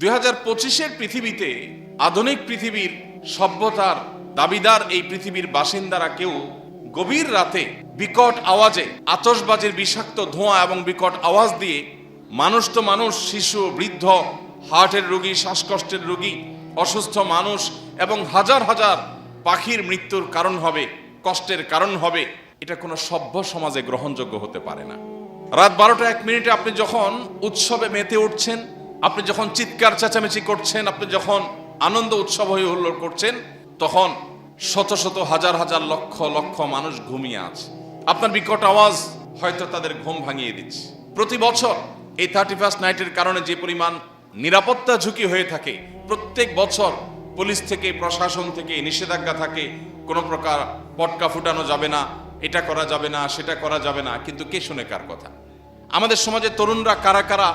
2025-এর পৃথিবীতে আধুনিক পৃথিবীর সভ্যতার দাবিদার এই পৃথিবীর বাসিন্দারা কেউ গভীর রাতে বিকট আওয়াজে আতশবাজির বিষাক্ত ধোঁয়া এবং বিকট আওয়াজ দিয়ে মানুষ তো মানুষ, শিশু, বৃদ্ধ, হার্টের রোগী, শ্বাসকষ্টের রোগী, অসুস্থ মানুষ এবং হাজার হাজার পাখির মৃত্যুর কারণ হবে, কষ্টের কারণ হবে, এটা কোনো সভ্য সমাজে গ্রহণযোগ্য হতে পারে না। রাত 12:01 আপনি যখন উৎসবে মেতে উঠছেন, আপনি যখন চিৎকার চেঁচামেচি করছেন, আপনি যখন আনন্দ উৎসব হয়ে হুল্লোড় করছেন, তখন শত শত হাজার হাজার লক্ষ লক্ষ মানুষ ঘুমিয়ে আছে। আপনার বিকট আওয়াজ হয়তো তাদের ঘুম ভাঙিয়ে দিচ্ছে। প্রতি বছর এই 31st নাইটের কারণে যে পরিমাণ নিরাপত্তা ঝুঁকি হয়ে থাকে, প্রত্যেক বছর পুলিশ থেকে, প্রশাসন থেকে নিষেধাজ্ঞা থাকে, কোনো প্রকার পটকা ফুটানো যাবে না, এটা করা যাবে না, সেটা করা যাবে না, কিন্তু কে শুনে কার কথা? আমাদের সমাজের তরুণরা কারা কারা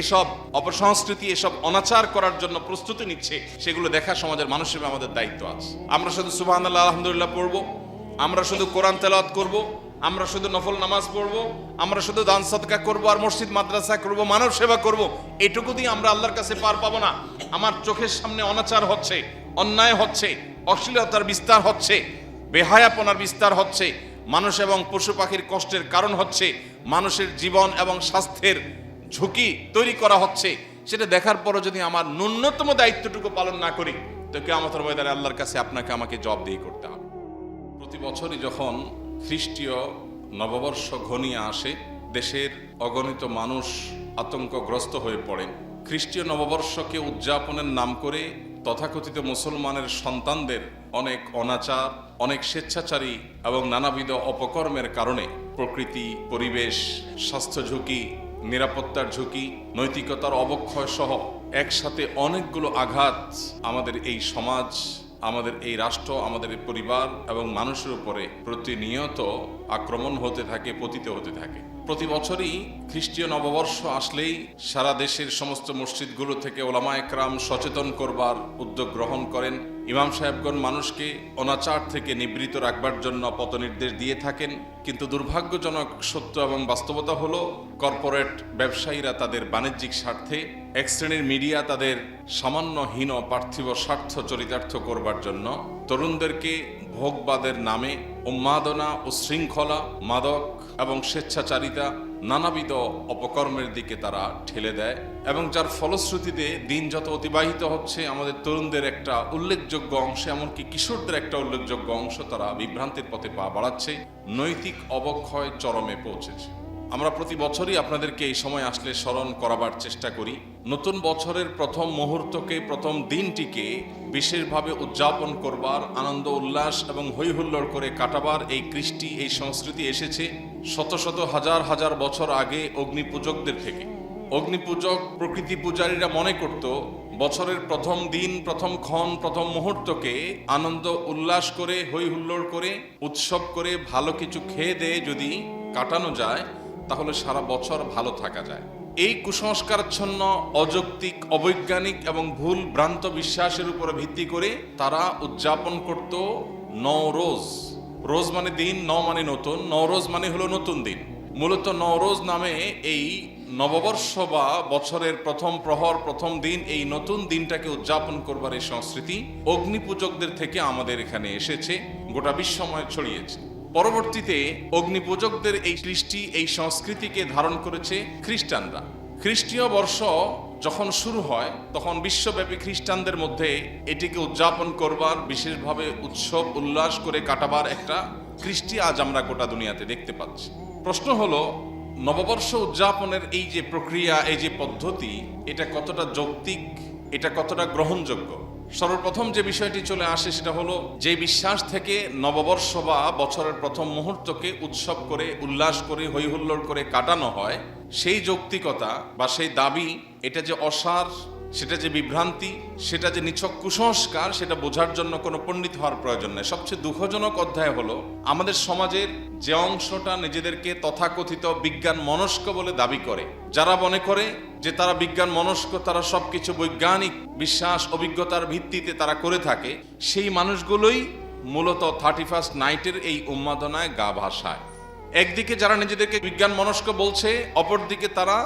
এসব অপসংস্কৃতি, এসব অনাচার করার জন্য প্রস্তুতি নিচ্ছে, সেগুলো দেখা সমাজের মানুষ হিসেবে আমাদের দায়িত্ব আছে। আমরা শুধু সুবহানাল্লাহ আলহামদুলিল্লাহ পড়বো, আমরা শুধু কোরআন তেলাওয়াত করব, আমরা শুধু নফল নামাজ পড়ব, আমরা শুধু দান সাদকা করব আর মসজিদ মাদ্রাসা করব, মানব সেবা করব, এটুকু দিয়ে আমরা আল্লাহর কাছে পার পাবো না। আমার চোখের সামনে অনাচার হচ্ছে, অন্যায় হচ্ছে, অশ্লীলতার বিস্তার হচ্ছে, বেহায়াপনার বিস্তার হচ্ছে, মানুষ এবং পশু পাখির কষ্টের কারণ হচ্ছে, মানুষের জীবন এবং স্বাস্থ্যের ঝুঁকি তৈরি করা হচ্ছে, সেটা দেখার পরও যদি আমার ন্যূনতম দায়িত্বটুকু পালন না করি, তো কিয়ামতের ময়দানে আল্লাহর কাছে আপনাকে আমাকে জবাবদিহি করতে হবে। প্রতি বছরই যখন খ্রিস্টীয় নববর্ষ ঘনিয়ে আসে, দেশের অগণিত মানুষ আতঙ্কগ্রস্ত হয়ে পড়েন। খ্রিস্টীয় নববর্ষকে উদযাপনের নাম করে তথাকথিত মুসলমানের সন্তানদের অনেক অনাচার, অনেক স্বেচ্ছাচারী এবং নানাবিধ অপকর্মের কারণে প্রকৃতি, পরিবেশ, স্বাস্থ্য ঝুঁকি, নিরাপত্তার ঝুঁকি, নৈতিকতার অবক্ষয় সহ একসাথে অনেকগুলো আঘাত আমাদের এই সমাজ, আমাদের এই রাষ্ট্র, আমাদের এই পরিবার এবং মানুষের উপরে প্রতিনিয়ত আক্রমণ হতে থাকে, পতিত হতে থাকে। প্রতি বছরই খ্রিস্টীয় নববর্ষ আসলেই সারা দেশের সমস্ত মসজিদগুলো থেকে ওলামা একরাম সচেতন করবার উদ্যোগ গ্রহণ করেন। ইমাম সাহেবগণ মানুষকে অনাচার থেকে নিবৃত রাখবার জন্য পথনির্দেশ দিয়ে থাকেন। কিন্তু দুর্ভাগ্যজনক সত্য এবং বাস্তবতা হলো, কর্পোরেট ব্যবসায়ীরা তাদের বাণিজ্যিক স্বার্থে, এক শ্রেণীর মিডিয়া তাদের সামান্য হীন পার্থিব স্বার্থ চরিতার্থ করবার জন্য তরুণদেরকে ভোগবাদের নামে উন্মাদনা, উশৃঙ্খলা, মাদক এবং স্বেচ্ছাচারিতা, নানাবিধ অপকর্মের দিকে তারা ঠেলে দেয়, এবং যার ফলশ্রুতিতে দিন যত অতিবাহিত হচ্ছে, আমাদের তরুণদের একটা উল্লেখযোগ্য অংশ, এমনকি কিশোরদের একটা উল্লেখযোগ্য অংশ তারা বিভ্রান্তির পথে পা বাড়াচ্ছে, নৈতিক অবক্ষয় চরমে পৌঁছেছে। আমরা প্রতি বছরই আপনাদেরকে এই সময় আসলে স্মরণ করাবার চেষ্টা করি। নতুন বছরের প্রথম মুহূর্তকে, প্রথম দিনটিকে বিশেষভাবে উদযাপন করবার, আনন্দ উল্লাস এবং হৈহুল্লোড় করে কাটাবার এই কৃষ্টি, এই সংস্কৃতি এসেছে শত শত হাজার হাজার বছর আগে অগ্নিপূজকদের থেকে। অগ্নিপূজক, প্রকৃতি পূজারীরা মনে করত বছরের প্রথম দিন, প্রথম ক্ষণ, প্রথম মুহূর্তকে আনন্দ উল্লাস করে, হৈহুল্লোড় করে, উৎসব করে, ভালো কিছু খেয়ে দিয়ে যদি কাটানো যায়, তাহলে সারা বছর ভালো থাকা যায়। এই কুসংস্কারাচ্ছন্ন, অযৌক্তিক, অবৈজ্ঞানিক এবং ভুল ভ্রান্ত বিশ্বাসের উপরে ভিত্তি করে তারা উদযাপন করত নওরোজ। রোজ মানে দিন, মানে নতুন, নওরোজ মানে হলো নতুন দিন। মূলত নওরোজ নামে এই নববর্ষ বা বছরের প্রথম প্রহর, প্রথম দিন, এই নতুন দিনটাকে উদযাপন করবার এই সংস্কৃতি অগ্নিপূজকদের থেকে আমাদের এখানে এসেছে, গোটা বিশ্বময় ছড়িয়েছে। পরবর্তীতে অগ্নিপূজকদের এই কৃষ্টি, এই সংস্কৃতিকে ধারণ করেছে খ্রিস্টানরা। খ্রিস্টীয় বর্ষ যখন শুরু হয়, তখন বিশ্বব্যাপী খ্রিস্টানদের মধ্যে এটিকে উদযাপন করবার, বিশেষভাবে উৎসব উল্লাস করে কাটাবার একটা কৃষ্টি আজ আমরা গোটা দুনিয়াতে দেখতে পাচ্ছি। প্রশ্ন হলো, নববর্ষ উদযাপনের এই যে প্রক্রিয়া, এই যে পদ্ধতি, এটা কতটা যৌক্তিক, এটা কতটা গ্রহণযোগ্য? সর্বপ্রথম যে বিষয়টি চলে আসে সেটা হলো, যে বিশ্বাস থেকে নববর্ষ বা বছরের প্রথম মুহূর্তকে উৎসব করে, উল্লাস করে, হৈহুল্লোড় করে কাটানো হয়, সেই যৌক্তিকতা বা সেই দাবি, এটা যে অসার, সেটা যে বিভ্রান্তি, সেটা যে নিছক কুসংস্কার, সেটা বোঝার জন্য কোনো পণ্ডিত হওয়ার প্রয়োজন নেই। সবচেয়ে দুঃখজনক অধ্যায় হলো, আমাদের সমাজের যে অংশটা নিজেদেরকে তথাকথিত বিজ্ঞান মনস্ক বলে দাবি করে, যারা মনে করে যে তারা বিজ্ঞান মনস্ক, তারা সবকিছু বৈজ্ঞানিক বিশ্বাস, অভিজ্ঞতার ভিত্তিতে তারা করে থাকে, সেই মানুষগুলোই মূলত 31st নাইটের এই উন্মাদনায় গা ভাসায়। একদিকে যারা নিজেদেরকে বিজ্ঞান মনস্ক বলছে, অপরদিকে তারা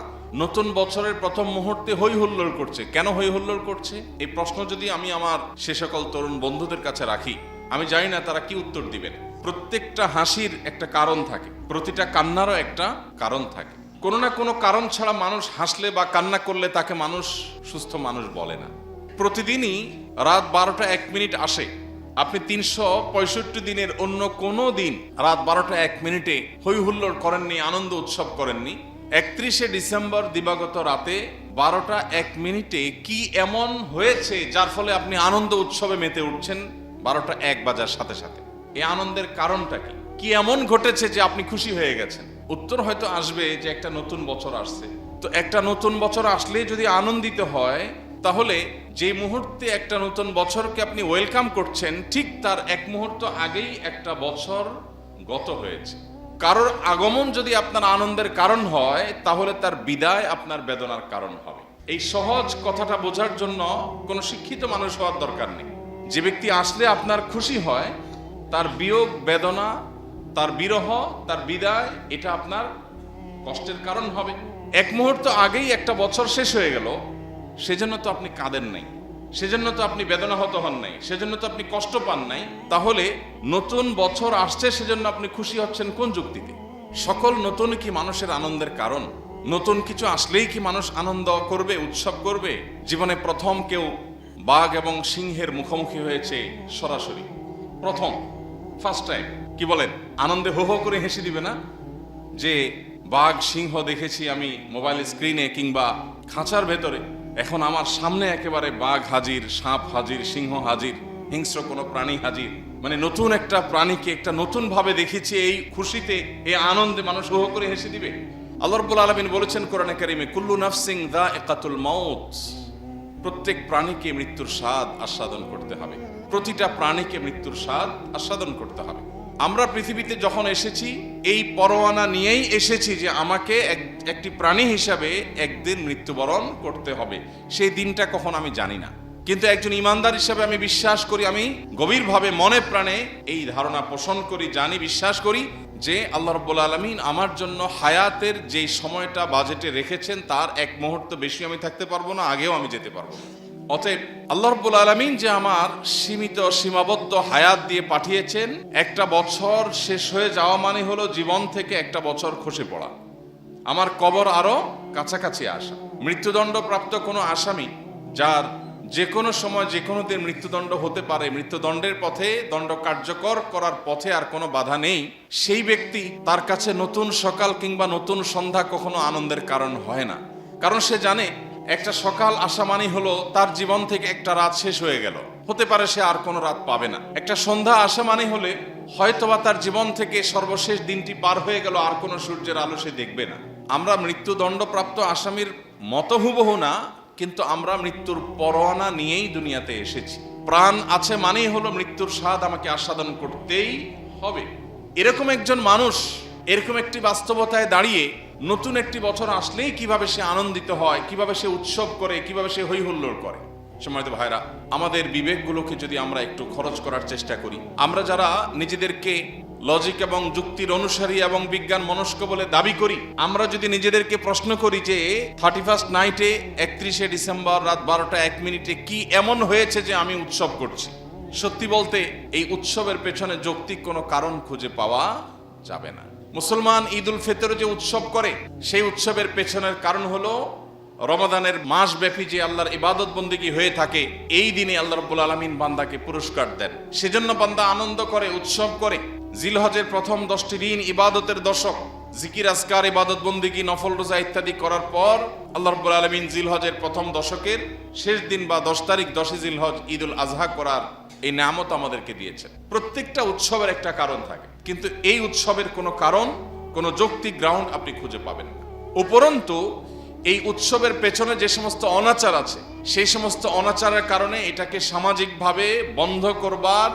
নতুন বছরের প্রথম মুহূর্তে হই হুল্লোড় করছে। কেন হই হুল্লোড় করছে? এই প্রশ্ন যদি আমি আমার সে সকল তরুণ বন্ধুদের কাছে রাখি, আমি জানি না তারা কি উত্তর দিবেন। প্রত্যেকটা হাসির একটা কারণ থাকে, প্রতিটা কান্নারও একটা কারণ থাকে। কোনো না কোনো কারণ ছাড়া মানুষ হাসলে বা কান্না করলে তাকে মানুষ সুস্থ মানুষ বলে না। প্রতিদিনই রাত 12টা 1 মিনিট আসে, আপনি 365 দিনের অন্য কোনো দিন রাত 12টা 1 মিনিটে হই হুল্লোড় করেননি, আনন্দ উৎসব করেননি। 31শে ডিসেম্বর দিবাগত রাতে 12টা 1 মিনিটে কি এমন হয়েছে যার ফলে আপনি আনন্দ উৎসবে মেতে উঠছেন 12টা 1 বাজার সাথে সাথে? এই আনন্দের কারণটা কি? কি এমন ঘটেছে যে আপনি খুশি হয়ে গেছেন? উত্তর হয়তো আসবে যে একটা নতুন বছর আসছে। তো একটা নতুন বছর আসলে যদি আনন্দিত হয়, তাহলে যে মুহূর্তে একটা নতুন বছরকে আপনি ওয়েলকাম করছেন, ঠিক তার 1 মুহূর্ত আগেই একটা বছর গত হয়েছে। কারোর আগমন যদি আপনার আনন্দের কারণ হয়, তাহলে তার বিদায় আপনার বেদনার কারণ হবে। এই সহজ কথাটা বোঝার জন্য কোনো শিক্ষিত মানুষ হওয়ার দরকার নেই। যে ব্যক্তি আসলে আপনার খুশি হয়, তার বিয়োগ বেদনা, তার বিরহ, তার বিদায়, এটা আপনার কষ্টের কারণ হবে। 1 মুহূর্ত আগেই একটা বছর শেষ হয়ে গেল, সেজন্য তো আপনি কাঁদেন নাই, সেজন্য তো আপনি বেদনাহত হন নাই, সেজন্য তো আপনি কষ্ট পান নাই। তাহলে নতুন বছর আসছে সেজন্য আপনি খুশি হচ্ছেন কোন যুক্তিতে? সকল নতুন কি মানুষের আনন্দের কারণ? নতুন কিছু আসলেই কি মানুষ আনন্দ করবে, উৎসব করবে? জীবনে প্রথম কেউ বাঘ এবং সিংহের মুখোমুখি হয়েছে সরাসরি, প্রথম, ফার্স্ট টাইম। কি বলেন? আনন্দে হো হো করে হেসে দিবে না যে বাঘ সিংহ দেখেছি আমি মোবাইল স্ক্রিনে কিংবা খাঁচার ভেতরে, এখন আমার সামনে একেবারে বাঘ হাজির, সাপ হাজির, সিংহ হাজির, হিংস্র কোনো প্রাণী হাজির। মানে নতুন একটা প্রাণীকে একটা নতুন ভাবে দেখেছি, এই খুশিতে, এই আনন্দে মানুষ হো হো করে হেসে দিবে। আল্লাহ রাব্বুল আলামিন বলেছেন কোরআনে কারীমে, কুল্লু নাফসিন যায়িকাতুল মাউত, প্রত্যেক প্রাণীকে মৃত্যুর স্বাদ আস্বাদন করতে হবে। প্রতিটা প্রাণীকে মৃত্যুর স্বাদ আস্বাদন করতে হবে। আমরা পৃথিবীতে যখন এসেছি, এই পরোয়ানা নিয়েই এসেছি যে আমাকে একটি প্রাণী হিসাবে একদিন মৃত্যুবরণ করতে হবে। সেই দিনটা কখন আমি জানি না, কিন্তু একজন ইমানদার হিসাবে আমি বিশ্বাস করি, আমি গভীরভাবে মনে প্রাণে এই ধারণা পোষণ করি, জানি, বিশ্বাস করি যে আল্লাহ রাব্বুল আলামিন আমার জন্য হায়াতের যে সময়টা বাজেটে রেখেছেন, তার 1 মুহূর্ত বেশি আমি থাকতে পারবো না, আগেও আমি যেতে পারবো না। অতএব আল্লাহ রাব্বুল আলামিন যে আমার সীমিত সীমাবদ্ধ হায়াত দিয়ে পাঠিয়েছেন, একটা বছর শেষ হয়ে যাওয়া মানে হলো জীবন থেকে একটা বছর খসে পড়া, আমার কবর আরো কাছাকাছি আসা। মৃত্যুদণ্ড প্রাপ্ত কোনো আসামি যার যে কোনো সময় যে কোনো দিন মৃত্যুদণ্ড হতে পারে, মৃত্যুদণ্ডের পথে, দণ্ড কার্যকর করার পথে আর কোনো বাধা নেই, সেই ব্যক্তি, তার কাছে নতুন সকাল কিংবা নতুন সন্ধ্যা কখনো আনন্দের কারণ হয় না। কারণ সে জানে একটা সকাল আসা মানে হলো তার জীবন থেকে একটা রাত শেষ হয়ে গেল, হতে পারে সে আর কোনো রাত পাবে না। একটা সন্ধ্যা আসা মানে হলে হয়তোবা তার জীবন থেকে সর্বশেষ দিনটি পার হয়ে গেল, আর কোনো সূর্যের আলো সে দেখবে না। আমরা মৃত্যুদণ্ডপ্রাপ্ত আসামির মতো হুবহু না, কিন্তু আমরা মৃত্যুর পরোয়ানা নিয়েই দুনিয়াতে এসেছি। প্রাণ আছে মানেই হলো মৃত্যুর স্বাদ আমাকে আস্বাদন করতেই হবে। এরকম একজন মানুষ এরকম একটি বাস্তবতায় দাঁড়িয়ে নতুন একটি বছর আসলেই কিভাবে সে আনন্দিত হয়, কিভাবে সে উৎসব করে, কিভাবে সে হই হুল্লোড় করে। সম্মানিত ভাইরা, আমাদের বিবেকগুলোকে যদি আমরা একটু খরচ করার চেষ্টা করি, আমরা যারা নিজেদেরকে লজিক এবং যুক্তির অনুসারী এবং বিজ্ঞান মনস্ক বলে দাবি করি, আমরা যদি নিজেদেরকে প্রশ্ন করি যে 31st নাইটে 31শে ডিসেম্বর রাত 12টা 1 মিনিটে কি এমন হয়েছে যে আমি উৎসব করছি, সত্যি বলতে এই উৎসবের পেছনে যৌক্তিক কোনো কারণ খুঁজে পাওয়া যাবে না। মুসলমান ঈদ উল ফিতর যে উৎসব করে, সেই উৎসবের পেছনের কারণ হলো রমাদানের মাস ব্যাপী যে আল্লাহর ইবাদত বন্দেগী হয়ে থাকে, এই দিনে আল্লাহ রাব্বুল আলামিন বান্দাকে পুরস্কার দেন, সেজন্য বান্দা আনন্দ করে, উৎসব করে। জিলহজের প্রথম 10টি দিন ইবাদতের দশক, জিকির আজকার, ইবাদত বন্দেগী, নফল রোজা ইত্যাদি করার পর আল্লাহ রাব্বুল আলামিন জিলহজের প্রথম দশকের শেষ দিন বা 10 তারিখ 10ই জিলহজ ঈদুল আজহা করার এই নিয়ামত আমাদেরকে দিয়েছেন। প্রত্যেকটা উৎসবের একটা কারণ থাকে, কিন্তু এই উৎসবের কোনো কারণ, কোনো যৌক্তিক গ্রাউন্ড আপনি খুঁজে পাবেন না। উপরন্তু এই উৎসবের পেছনে যে সমস্ত অনাচার আছে, সেই সমস্ত অনাচারের কারণে এটাকে সামাজিকভাবে বন্ধ করবার,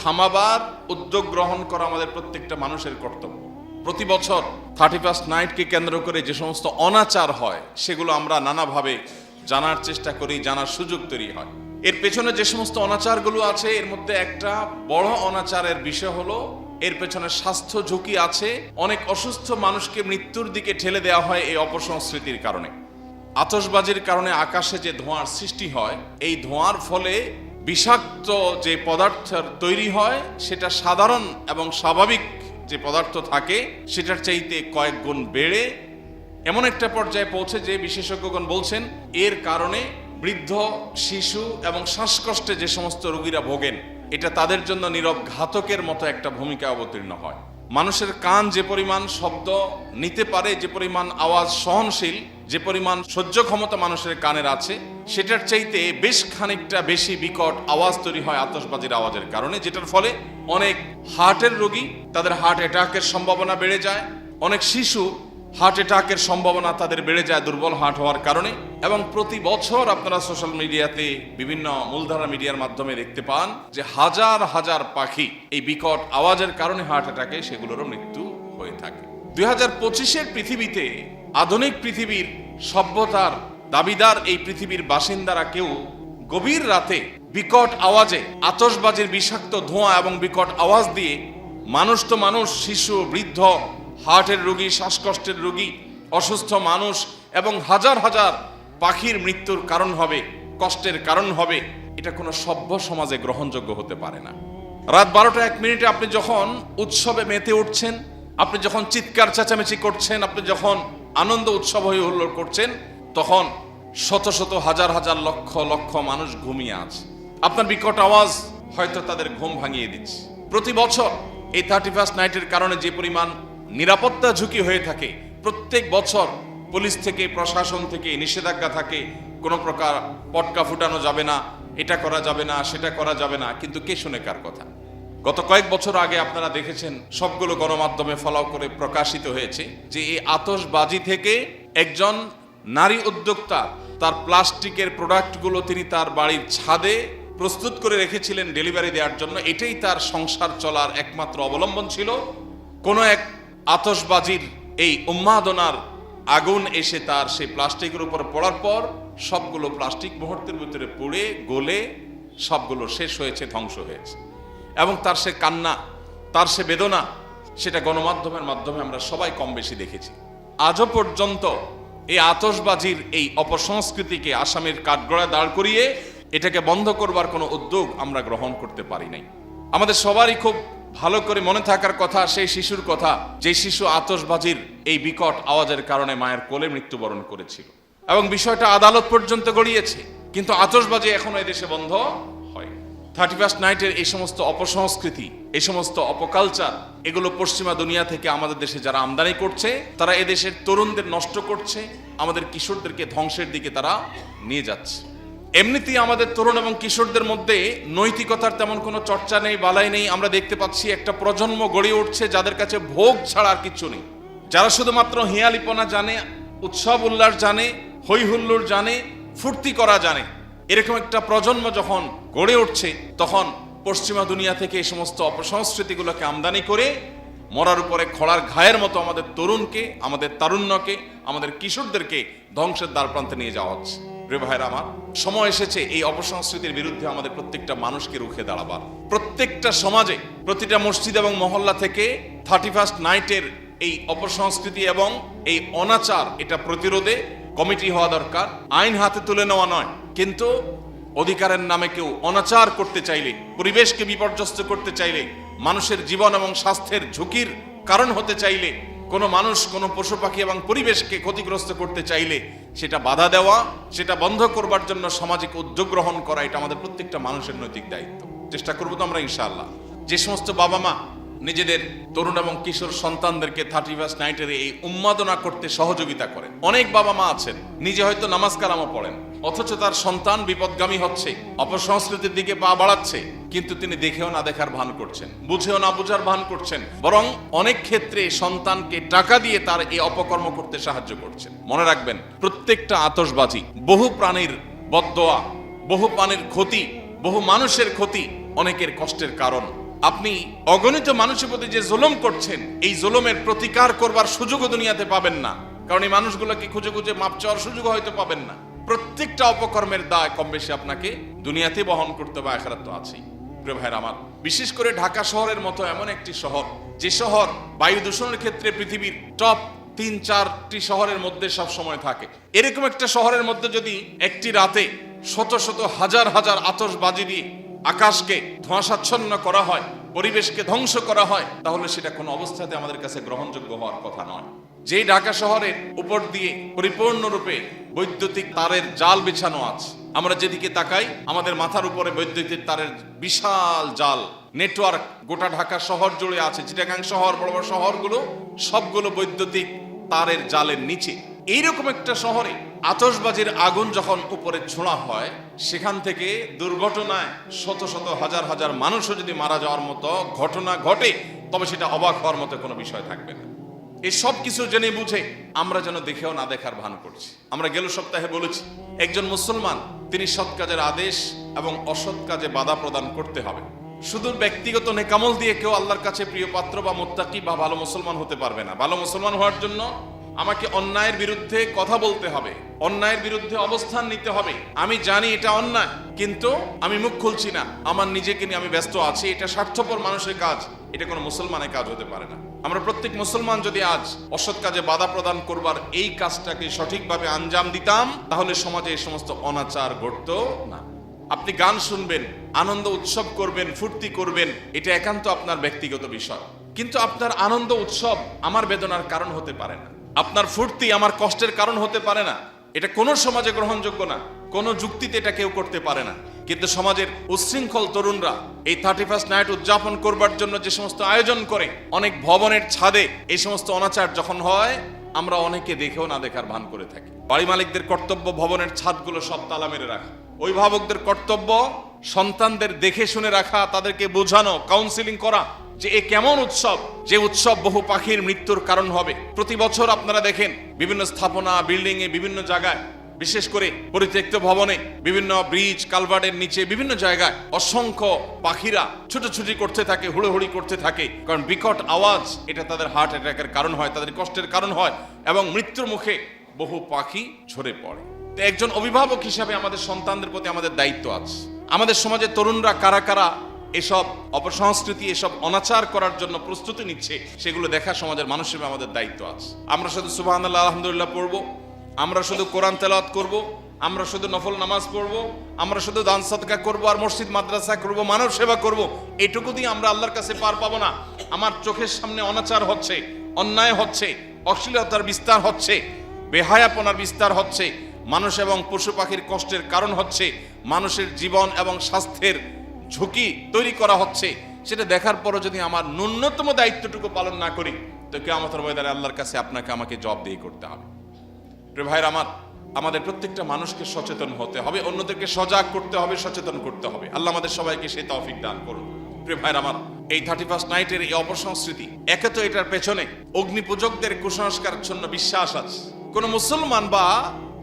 থামাবার উদ্যোগ গ্রহণ করা আমাদের প্রত্যেকটা মানুষের কর্তব্য। প্রতি বছর 31st নাইটকে কেন্দ্র করে যে সমস্ত অনাচার হয়, সেগুলো আমরা নানাভাবে জানার চেষ্টা করি, জানার সুযোগ তৈরি হয়। এর পেছনে যে সমস্ত অনাচারগুলো আছে, এর মধ্যে একটা বড় অনাচারের বিষয় হলো এর পেছনে স্বাস্থ্য ঝুঁকি আছে। অনেক অসুস্থ মানুষকে মৃত্যুর দিকে ঠেলে দেওয়া হয় এই অপসংস্কৃতির কারণে। আতশবাজির কারণে আকাশে যে ধোঁয়ার সৃষ্টি হয়, এই ধোঁয়ার ফলে বিষাক্ত যে পদার্থ তৈরি হয় সেটা সাধারণ এবং স্বাভাবিক যে পদার্থ থাকে সেটার চাইতে কয়েক গুণ বেড়ে এমন একটা পর্যায়ে পৌঁছে যে বিশেষজ্ঞগণ বলছেন এর কারণে বৃদ্ধ, শিশু এবং শ্বাসকষ্টে যে সমস্ত রোগীরা ভোগেন, এটা তাদের জন্য নীরব ঘাতকের মতো একটা ভূমিকা অবতীর্ণ হয়। মানুষের কান যে পরিমাণ শব্দ নিতে পারে, যে পরিমাণ আওয়াজ সহনশীল, যে পরিমাণ সহ্য ক্ষমতা মানুষের কানের আছে, সেটার চাইতে বেশ খানিকটা বেশি বিকট আওয়াজ তৈরি হয় আতশবাজির আওয়াজের কারণে, যেটার ফলে অনেক হার্টের রোগী তাদের হার্ট অ্যাটাকের সম্ভাবনা বেড়ে যায়। অনেক শিশু হার্ট অ্যাটাকের সম্ভাবনা তাদের বেড়ে যায় দুর্বল হার্ট হওয়ার কারণে। এবং প্রতি বছর আপনারা সোশ্যাল মিডিয়াতে বিভিন্ন মূলধারা মিডিয়ার মাধ্যমে দেখতে পান যে হাজার হাজার পাখি এই বিকট আওয়াজের কারণে হার্ট অ্যাটাকে সেগুলোরও মৃত্যু হয়ে থাকে। 2025-এর পৃথিবীতে, আধুনিক পৃথিবীর সভ্যতার দাবিদার এই পৃথিবীর বাসিন্দারা কেউ গভীর রাতে বিকট আওয়াজে আতশবাজির বিষাক্ত ধোঁয়া এবং বিকট আওয়াজ দিয়ে মানুষ তো মানুষ, শিশু, বৃদ্ধ, হার্টের রোগী, শ্বাসকষ্টের রোগী, অসুস্থ মানুষ এবং হাজার হাজার পাখির মৃত্যুর কারণ হবে, কষ্টের কারণ হবে, এটা কোনো সভ্য সমাজে গ্রহণযোগ্য হতে পারে না। রাত 12টা 1 মিনিটে আপনি যখন উৎসবে মেতে উঠছেন, আপনি যখন চিৎকার চেঁচামেচি করছেন, আপনি যখন আনন্দ উৎসব হয়ে হুল্লোড় করছেন, তখন শত শত হাজার হাজার লক্ষ লক্ষ মানুষ ঘুমিয়ে আছে। আপনার বিকট আওয়াজ হয়তো তাদের ঘুম ভাঙিয়ে দিচ্ছে। প্রতি বছর এই 31st নাইটের কারণে যে পরিমাণ নিরাপত্তা ঝুঁকি হয়ে থাকে, প্রত্যেক বছর পুলিশ থেকে, প্রশাসন থেকে নিষেধাজ্ঞা থাকে, কোনো প্রকার পটকা ফুটানো যাবে না, এটা করা যাবে না, সেটা করা যাবে না, কিন্তু কে শুনে কার কথা? গত কয়েক বছর আগে আপনারা দেখেছেন, সবগুলো গণমাধ্যমে ফলো করে প্রকাশিত হয়েছে যে এই আতশবাজি থেকে একজন নারী উদ্যোক্তা তার প্লাস্টিকের প্রোডাক্টগুলো তিনি তার বাড়ির ছাদে প্রস্তুত করে রেখেছিলেন ডেলিভারি দেওয়ার জন্য। এটাই তার সংসার চলার একমাত্র অবলম্বন ছিল। কোনো এক আতশবাজির এই উন্মাদনার আগুন এসে তার সেই প্লাস্টিকের উপর পড়ার পর সবগুলো প্লাস্টিক মুহূর্তের ভিতরে পুড়ে গলে সবগুলো শেষ হয়েছে, ধ্বংস হয়েছে। এবং তার সে কান্না, তার সে বেদনা, সেটা গণমাধ্যমের মাধ্যমে আমরা সবাই কম বেশি দেখেছি। আজও পর্যন্ত এই আতশবাজির এই অপসংস্কৃতিকে আসামের কাঠগড়ায় দাঁড় করিয়ে এটাকে বন্ধ করবার কোনো উদ্যোগ আমরা গ্রহণ করতে পারি নাই। আমাদের সবারই খুব ভালো করে মনে থাকার কথা সেই শিশুর কথা, যে শিশু আতশবাজির এই বিকট আওয়াজের কারণে মায়ের কোলে মৃত্যুবরণ করেছিল এবং বিষয়টা আদালত পর্যন্ত গড়িয়েছে, কিন্তু আতশবাজি এখনো এদেশে বন্ধ হয়। 31st নাইটের এই সমস্ত অপসংস্কৃতি, এই সমস্ত অপকালচার, এগুলো পশ্চিমা দুনিয়া থেকে আমাদের দেশে যারা আমদানি করছে, তারা এদেশের তরুণদের নষ্ট করছে, আমাদের কিশোরদেরকে ধ্বংসের দিকে তারা নিয়ে যাচ্ছে। এমনিতেই আমাদের তরুণ এবং কিশোরদের মধ্যে নৈতিকতার তেমন কোনো চর্চা নেই, বালাই নেই। আমরা দেখতে পাচ্ছি একটা প্রজন্ম গড়ে উঠছে যাদের কাছে ভোগ ছাড়া আর কিছু নেই, যারা শুধুমাত্র হিয়ালিপনা জানে, উৎসব উল্লাস জানে, হই হুল্লোড় জানে, ফুর্তি করা জানে। এরকম একটা প্রজন্ম যখন গড়ে উঠছে, তখন পশ্চিমা দুনিয়া থেকে এই সমস্ত অপসংস্কৃতিগুলোকে আমদানি করে মরার উপরে খড়ার ঘায়ের মতো আমাদের তরুণকে, আমাদের তারুণ্যকে, আমাদের কিশোরদেরকে ধ্বংসের দ্বারপ্রান্তে নিয়ে যাওয়া হচ্ছে। প্রিয় ভাইরা আমার, সময় এসেছে এই অপসংস্কৃতির বিরুদ্ধে আমাদের প্রত্যেকটা মানুষকে রুখে দাঁড়াবার। প্রত্যেকটা সমাজে, প্রতিটা মসজিদ এবং মহল্লা থেকে 31st নাইটের এই অপসংস্কৃতি এবং এই অনাচার, এটা প্রতিরোধে কমিটি হওয়া দরকার। আইন হাতে তুলে নেওয়া নয়, কিন্তু অধিকারের নামে কেউ অনাচার করতে চাইলে, পরিবেশকে বিপর্যস্ত করতে চাইলে, মানুষের জীবন এবং স্বাস্থ্যের ঝুঁকির কারণ হতে চাইলে, কোনো মানুষ, কোনো পশু পাখি এবং পরিবেশকে ক্ষতিগ্রস্ত করতে চাইলে সেটা বাধা দেওয়া, সেটা বন্ধ করবার জন্য সামাজিক উদ্যোগ গ্রহণ করা, এটা আমাদের প্রত্যেকটা মানুষের নৈতিক দায়িত্ব। চেষ্টা করবো তো আমরা ইনশাআল্লাহ। যে সমস্ত বাবা মা নিজেদের তরুণ এবং কিশোর সন্তানদেরকে 31st নাইটের এই উন্মাদনা করতে সহযোগিতা করেন, অনেক বাবা মা আছেন নিজে হয়তো নামাজ কালামও পড়েন, অথচ তার সন্তান বিপদগামী হচ্ছে, অপসংস্কৃতির দিকে পা বাড়াচ্ছে, কিন্তু তিনি দেখেও না দেখার ভান করছেন, বুঝেও না বুঝার ভান করছেন, বরং অনেক ক্ষেত্রে সন্তানকে টাকা দিয়ে তার এই অপকর্ম করতে সাহায্য করছেন। মনে রাখবেন, প্রত্যেকটা আতশবাজি বহু প্রাণীর বদদোয়া, বহু প্রাণীর ক্ষতি, বহু মানুষের ক্ষতি, অনেকের কষ্টের কারণ। আপনি অগণিত মানুষের প্রতি যে জুলুম করছেন, এই জুলুমের প্রতিকার করবার সুযোগও দুনিয়াতে পাবেন না, কারণ এই মানুষগুলোকে খুঁজে খুঁজে মাপ চাওয়ার সুযোগ হয়তো পাবেন না। প্রত্যেকটা অপকর্মের দায় কম বেশি আপনাকে দুনিয়াতে বহন করতে হবে, আখিরাত তো আছেই। প্রিয় ভাইরা আমার, বিশেষ করে ঢাকা শহরের মতো এমন একটি শহর, যে শহর বায়ু দূষণের ক্ষেত্রে পৃথিবীর টপ 3-4টি শহরের মধ্যে সব সময় থাকে। এরকম একটা শহরের মধ্যে যদি একটি রাতে শত শত হাজার হাজার আতশবাজি দিয়ে আকাশকে ধোঁয়াশাচ্ছন্ন করা হয়, পরিবেশকে ধ্বংস করা হয়, তাহলে সেটা কোনো অবস্থাতে আমাদের কাছে গ্রহণযোগ্য হওয়ার কথা নয়। যেই ঢাকা শহরের উপর দিয়ে পরিপূর্ণরূপে বৈদ্যুতিক তারের জাল বিছানো আছে, আমরা যেদিকে তাকাই আমাদের মাথার উপরে বৈদ্যুতিক তারের বিশাল জাল নেটওয়ার্ক গোটা ঢাকা শহর জুড়ে আছে। চিটাগাং শহর, বড় বড় শহরগুলো সবগুলো বৈদ্যুতিক তারের জালের নিচে। এইরকম একটা শহরে আতশবাজির আগুন যখন উপরে ছোঁড়া হয়, সেখান থেকে দুর্ঘটনায় শত শত হাজার হাজার মানুষও যদি মারা যাওয়ার মতো ঘটনা ঘটে, তবে সেটা অবাক হওয়ার মতো কোনো বিষয় থাকবে না। এই সব কিছু জেনে বুঝে আমরা যেন দেখেও না দেখার ভান করছি। আমরা গেল সপ্তাহে বলেছি, একজন মুসলমান তিনি সৎ কাজের আদেশ এবং অসৎ কাজে বাধা প্রদান করতে হবে। শুধু ব্যক্তিগত নেকামল দিয়ে কেউ আল্লাহর কাছে প্রিয় পাত্র বা মুত্তাকি বা ভালো মুসলমান হতে পারবে না। ভালো মুসলমান হওয়ার জন্য আমাকে অন্যায়ের বিরুদ্ধে কথা বলতে হবে, অন্যায়ের বিরুদ্ধে অবস্থান নিতে হবে। আমি জানি এটা অন্যায়, কিন্তু আমি মুখ খুলছি না, আমার নিজেকে নিয়ে আমি ব্যস্ত আছি। এটা স্বার্থপর মানুষের কাজ, এটা কোনো মুসলমানের কাজ হতে পারে না। আমরা প্রত্যেক মুসলমান যদি আজ অসৎ কাজে বাধা প্রদান করবার এই কাজটাকে সঠিকভাবে আঞ্জাম দিতাম, তাহলে সমাজে এই সমস্ত অনাচার ঘটতো না। আপনি গান শুনবেন, আনন্দ উৎসব করবেন, ফুর্তি করবেন, এটা একান্ত আপনার ব্যক্তিগত বিষয়। কিন্তু আপনার আনন্দ উৎসব আমার বেদনার কারণ হতে পারে না, আপনার ফুর্তি আমার কষ্টের কারণ হতে পারে না। এটা কোনো সমাজে গ্রহণযোগ্য না, কোনো যুক্তিতে এটা কেউ করতে পারে না। কিন্তু সমাজের উচ্ছৃঙ্খল তরুণরা এই 31st নাইট উদযাপন করবার জন্য যে সমস্ত আয়োজন করে, অনেক ভবনের ছাদে এই সমস্ত অনাচার যখন হয়, আমরা অনেকে দেখেও না দেখার ভান করে থাকি। বাড়ি মালিকদের কর্তব্য ভবনের ছাদগুলো সব তালা মেরে রাখা, অভিভাবকদের কর্তব্য সন্তানদের দেখে শুনে রাখা, তাদেরকে বোঝানো, কাউন্সিলিং করা যে এ কেমন উৎসব, যে উৎসব বহু পাখির মৃত্যুর কারণ হবে। প্রতি বছর আপনারা দেখেন বিভিন্ন স্থাপনা, বিল্ডিং এ, বিভিন্ন জায়গায়, বিশেষ করে পরিত্যক্ত ভবনে, বিভিন্ন ব্রিজ কালভার্টের নিচে, বিভিন্ন জায়গায় অসংখ্য পাখিরা ছুটোছুটি করতে থাকে, হুড়োহুড়ি করতে থাকে। কারণ বিকট আওয়াজ এটা তাদের হার্ট অ্যাটাকের কারণ হয়, তাদের কষ্টের কারণ হয়, এবং মৃত্যুর মুখে বহু পাখি ঝরে পড়ে। তো একজন অভিভাবক হিসাবে আমাদের সন্তানদের প্রতি আমাদের দায়িত্ব আছে। আমাদের সমাজের তরুণরা কারা কারা এসব অপসংস্কৃতি, এসব অনাচার করার জন্য প্রস্তুতি নিচ্ছে, সেগুলো দেখা সমাজের মানুষ হিসেবে আমাদের দায়িত্ব আছে। আমরা শুধু সুবহানাল্লাহ আলহামদুলিল্লাহ পড়বো, আমরা শুধু কোরআন তেলাওয়াত করব, আমরা শুধু নফল নামাজ পড়ব, আমরা শুধু দান সদকা করব, আর মসজিদ মাদ্রাসা করব, মানব সেবা করব, এইটুকু দিয়ে আমরা আল্লাহর কাছে পার পাবো না। আমার চোখের সামনে অনাচার হচ্ছে, অন্যায় হচ্ছে, অশ্লীলতার বিস্তার হচ্ছে, বেহায়াপনার বিস্তার হচ্ছে, মানুষ এবং পশু পাখির কষ্টের কারণ হচ্ছে, মানুষের জীবন এবং স্বাস্থ্যের ঝুঁকি তৈরি করা হচ্ছে, সেটা দেখার পরও যদি আমার ন্যূনতম দায়িত্বটুকু পালন না করি, তো কিয়ামতের ময়দানে আল্লাহর কাছে আপনাকে আমাকে জবাবদিহি করতে হবে। প্রিয় ভাইরা আমার, আমাদের প্রত্যেকটা মানুষকে সচেতন হতে হবে, অন্যদেরকে সজাগ করতে হবে, সচেতন করতে হবে। আল্লাহ আমাদের সবাইকে সেই তৌফিক দান করুন। প্রিয় ভাইরা আমার, এই 31st নাইটের এই অপসংস্কৃতি, একে তো এটার পেছনে অগ্নিপূজকদের কুসংস্কারাচ্ছন্ন বিশ্বাস আছে। কোন মুসলমান বা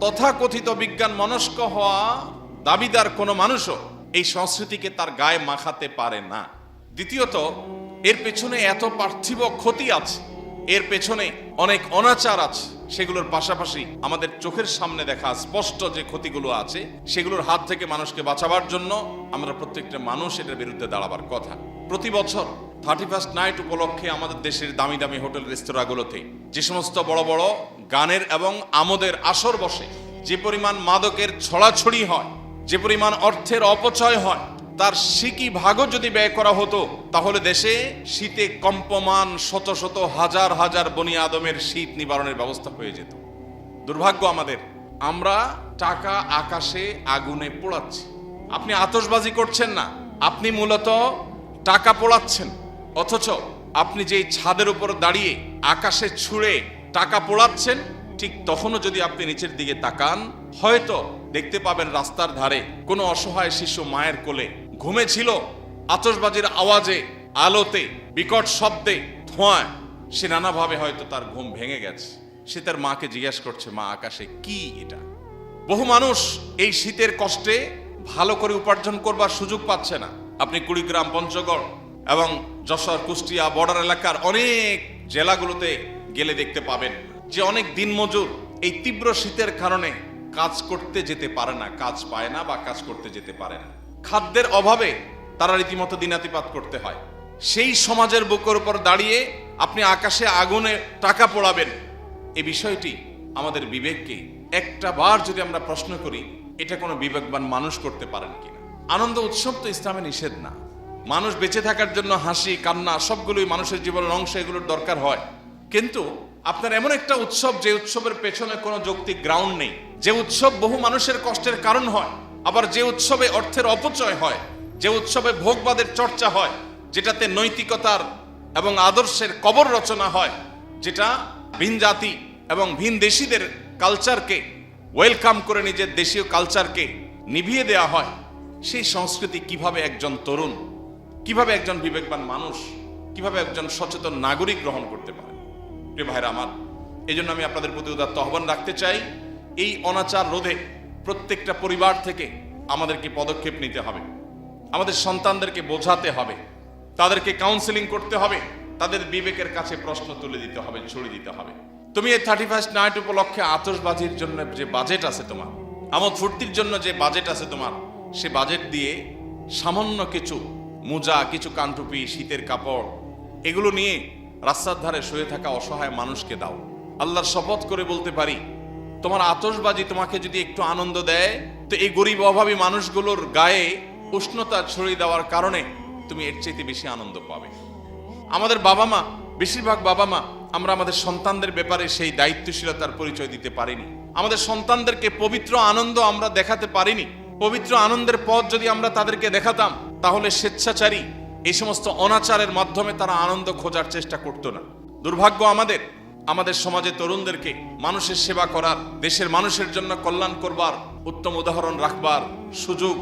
তথাকথিত বিজ্ঞান মনস্ক হওয়া দাবিদার কোনো মানুষও এই সংস্কৃতিকে তার গায়ে মাখাতে পারে না। দ্বিতীয়ত, এর পেছনে এত পার্থিব ক্ষতি আছে, এর পেছনে অনেক অনাচার আছে, সেগুলোর পাশাপাশি আমাদের চোখের সামনে দেখা স্পষ্ট যে ক্ষতিগুলো আছে, সেগুলোর হাত থেকে মানুষকে বাঁচাবার জন্য আমরা প্রত্যেকটা মানুষ এটার বিরুদ্ধে দাঁড়াবার কথা। প্রতি বছর 31st নাইট উপলক্ষে আমাদের দেশের দামি দামি হোটেল রেস্তোরাঁগুলোতে যে সমস্ত বড় বড় গানের এবং আমোদের আসর বসে, যে পরিমাণ মাদকের ছড়াছড়ি হয়, যে পরিমাণ অর্থের অপচয় হয়, তার সিকি ভাগও যদি ব্যয় করা হতো, তাহলে দেশে শীতে কম্পমান শত শত হাজার হাজার বনি আদমের শীত নিবারণের ব্যবস্থা হয়ে যেত। দুর্ভাগ্য আমাদের, আমরা টাকা আকাশে আগুনে পোড়াচ্ছি। আপনি আতশবাজি করছেন না, আপনি মূলত টাকা পোড়াচ্ছেন। অথচ আপনি যেই ছাদের উপর দাঁড়িয়ে আকাশে ছুঁড়ে টাকা পোড়াচ্ছেন, ঠিক তখনও যদি আপনি নিচের দিকে তাকান, হয়তো দেখতে পাবেন রাস্তার ধারে কোনো অসহায় শিশু মায়ের কোলে ঘুমেছিল। আতশবাজির আওয়াজে, আলোতে, বিকট শব্দে, ধোঁয়ায় সে নানাভাবে হয়তো তার ঘুম ভেঙে গেছে। সে তার মাকে জিজ্ঞাসা করছে, মা, আকাশে কি এটা? বহু মানুষ এই শীতের কষ্টে ভালো করে উপার্জন করবার সুযোগ পাচ্ছে না। আপনি কুড়িগ্রাম, পঞ্চগড় এবং যশোর, কুষ্টিয়া বর্ডার এলাকার অনেক জেলাগুলোতে গেলে দেখতে পাবেন যে অনেক দিনমজুর এই তীব্র শীতের কারণে কাজ করতে যেতে পারে না, কাজ পায় না বা কাজ করতে যেতে পারে না। খাদ্যের অভাবে তারা রীতিমতো দিনাতিপাত করতে হয়। সেই সমাজের বুকের উপর দাঁড়িয়ে আপনি আকাশে আগুনে টাকা পোড়াবেন, এই বিষয়টি আমাদের বিবেককে একটা বার যদি আমরা প্রশ্ন করি, এটা কোনো বিবেকবান মানুষ করতে পারেন কিনা? আনন্দ উৎসব তো ইসলামে নিষেধ না। মানুষ বেঁচে থাকার জন্য হাসি কান্না সবগুলোই মানুষের জীবনের অংশ, এগুলোর দরকার হয়। কিন্তু আপনার এমন একটা উৎসব যে উৎসবের পেছনে কোনো যৌক্তিক গ্রাউন্ড নেই, যে উৎসব বহু মানুষের কষ্টের কারণ হয়, আবার যে উৎসবে অর্থের অপচয় হয়, যে উৎসবে ভোগবাদের চর্চা হয়, যেটাতে নৈতিকতার এবং আদর্শের কবর রচনা হয়, যেটা ভিন জাতি এবং ভিন দেশীদের কালচারকে ওয়েলকাম করে নিজের দেশীয় কালচারকে নিভিয়ে দেওয়া হয়, সেই সংস্কৃতি কিভাবে একজন তরুণ, কিভাবে একজন বিবেকবান মানুষ, কিভাবে একজন সচেতন নাগরিক গ্রহণ করতে পারে? প্রিয় ভাইরা আমার, এই জন্য আমি আপনাদের প্রতি উদাত্ত আহ্বান রাখতে চাই, এই অনাচার রোধে প্রত্যেকটা পরিবার থেকে আমাদেরকে পদক্ষেপ নিতে হবে। আমাদের সন্তানদেরকে বোঝাতে হবে, তাদেরকে কাউন্সেলিং করতে হবে, তাদের বিবেকের কাছে প্রশ্ন তুলে দিতে হবে, ছড়িয়ে দিতে হবে। তুমি এই 31st নাইট উপলক্ষে আতশবাজির জন্য যে বাজেট আছে তোমার, আমোদ ফুর্তির জন্য যে বাজেট আছে তোমার, সে বাজেট দিয়ে সামান্য কিছু মোজা, কিছু কানটুপি, শীতের কাপড়, এগুলো নিয়ে রাস্তার ধারে শুয়ে থাকা অসহায় মানুষকে দাও। আল্লাহর শপথ করে বলতে পারি, তোমার আতশবাজি তোমাকে যদি একটু আনন্দ দেয়, তো এই গরিব অভাবী মানুষগুলোর গায়ে উষ্ণতা ছড়িয়ে দেওয়ার কারণে তুমি এর চাইতে বেশি আনন্দ পাবে। আমাদের বাবা মা, বেশিরভাগ বাবা মা, আমরা আমাদের সন্তানদের ব্যাপারে সেই দায়িত্বশীলতার পরিচয় দিতে পারিনি। আমাদের সন্তানদেরকে পবিত্র আনন্দ আমরা দেখাতে পারিনি। পবিত্র আনন্দের পথ যদি আমরা তাদেরকে দেখাতাম, তাহলে স্বেচ্ছাচারী এই সমস্ত অনাচারের মাধ্যমে তারা আনন্দ খোঁজার চেষ্টা করতো না। দুর্ভাগ্য আমাদের সমাজে তরুণদেরকে মানুষের সেবা করার, দেশের মানুষের জন্য কল্যাণ করবার, উত্তম উদাহরণ রাখবার সুযোগ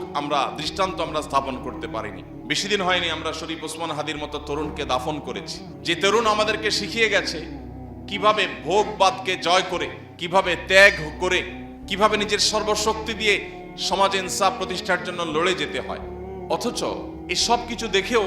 দৃষ্টান্ত আমরা স্থাপন করতে পারিনি। বেশি দিন হয়নি আমরা শরীফ ওসমান হাদির মতো তরুণকে দাফন করেছি, যে তরুণ আমাদেরকে শিখিয়ে গেছে কিভাবে ভোগবাদকে জয় করে, কিভাবে ত্যাগ করে, কিভাবে নিজের সর্বশক্তি দিয়ে সমাজে ইনসাফ প্রতিষ্ঠার জন্য লড়ে যেতে হয়। অথচ এই সব কিছু দেখেও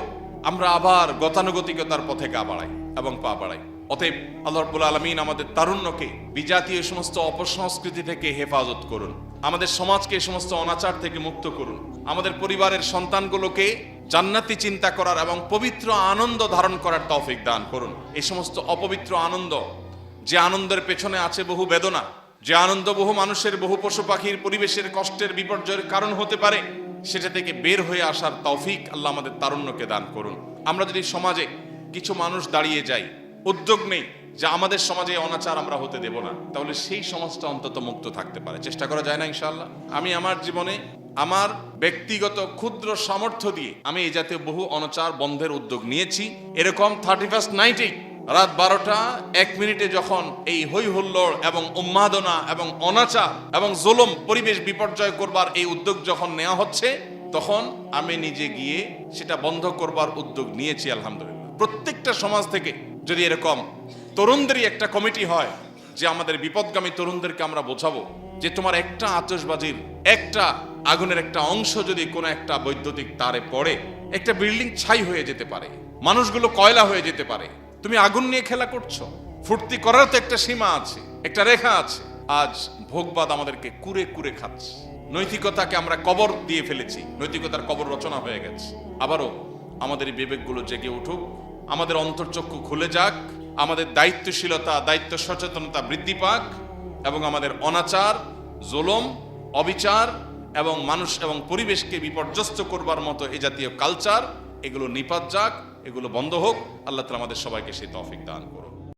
আমরা আবার গতানুগতিকতার পথে গা বাড়াই এবং পা বাড়াই। অতএব আল্লাহ রাব্বুল আলামিন আমাদের তারুণ্যকে বিজাতীয় সমস্ত অপসংস্কৃতি থেকে হেফাজত করুন, আমাদের সমাজকে এই সমস্ত অনাচার থেকে মুক্ত করুন, আমাদের পরিবারের সন্তানগুলোকে জান্নাতি চিন্তা করার এবং পবিত্র আনন্দ ধারণ করার তৌফিক দান করুন। এই সমস্ত অপবিত্র আনন্দ, যে আনন্দের পেছনে আছে বহু বেদনা, যে আনন্দ বহু মানুষের, বহু পশু পাখির, পরিবেশের কষ্টের বিপর্যয়ের কারণ হতে পারে, সেটা থেকে বের হয়ে আসার তৌফিক আল্লাহ আমাদের তারুণ্যকে দান করুন। আমরা যদি সমাজে কিছু মানুষ দাঁড়িয়ে যাই, উদ্যোগ নেই যে আমাদের সমাজে অনাচার আমরা হতে দেব না, তাহলে সেই সমাজটা অন্তত মুক্ত থাকতে পারে। চেষ্টা করা যায় না ইনশাআল্লাহ? আমি আমার জীবনে আমার ব্যক্তিগত ক্ষুদ্র সামর্থ্য দিয়ে আমি এই জাতীয় বহু অনাচার বন্ধের উদ্যোগ নিয়েছি। এরকম 31st নাইটে রাত 12টা 1 মিনিটে যখন এই হই হুল্লোড় এবং উন্মাদনা এবং অনাচার এবং জুলুম, পরিবেশ বিপর্যয় করবার এই উদ্যোগ যখন নেওয়া হচ্ছে, তখন আমি নিজে গিয়ে সেটা বন্ধ করবার উদ্যোগ নিয়েছি আলহামদুলিল্লাহ। প্রত্যেকটা সমাজ থেকে যদি এরকম তরুণদেরই একটা কমিটি হয়, যে আমাদের বিপদগামী তরুণদেরকে আমরা বোঝাবো যে তোমার একটা আতশবাজির, একটা আগুনের একটা অংশ যদি কোনো একটা বৈদ্যুতিক তারে পড়ে, একটা বিল্ডিং ছাই হয়ে যেতে পারে, মানুষগুলো কয়লা হয়ে যেতে পারে। তুমি আগুন নিয়ে খেলা করছো। ফুর্তি করার তো একটা সীমা আছে, একটা রেখা আছে। আজ ভোগবাদ আমাদেরকে কুরে কুরে খাচ্ছে। নৈতিকতাকে আমরা কবর দিয়ে ফেলেছি, নৈতিকতার কবর রচনা হয়ে গেছে। আবারও আমাদের বিবেকগুলো জেগে উঠুক, আমাদের অন্তর্চক্ষু খুলে যাক, আমাদের দায়িত্বশীলতা, দায়িত্ব সচেতনতা বৃদ্ধি পাক, এবং আমাদের অনাচার, জুলুম, অবিচার এবং মানুষ এবং পরিবেশকে বিপর্যস্ত করবার মতো এই জাতীয় কালচার, এগুলো নিপাত যাক, এগুলো বন্ধ হোক। আল্লাহ তাআলা আমাদের সবাইকে সেই তৌফিক দান করুন।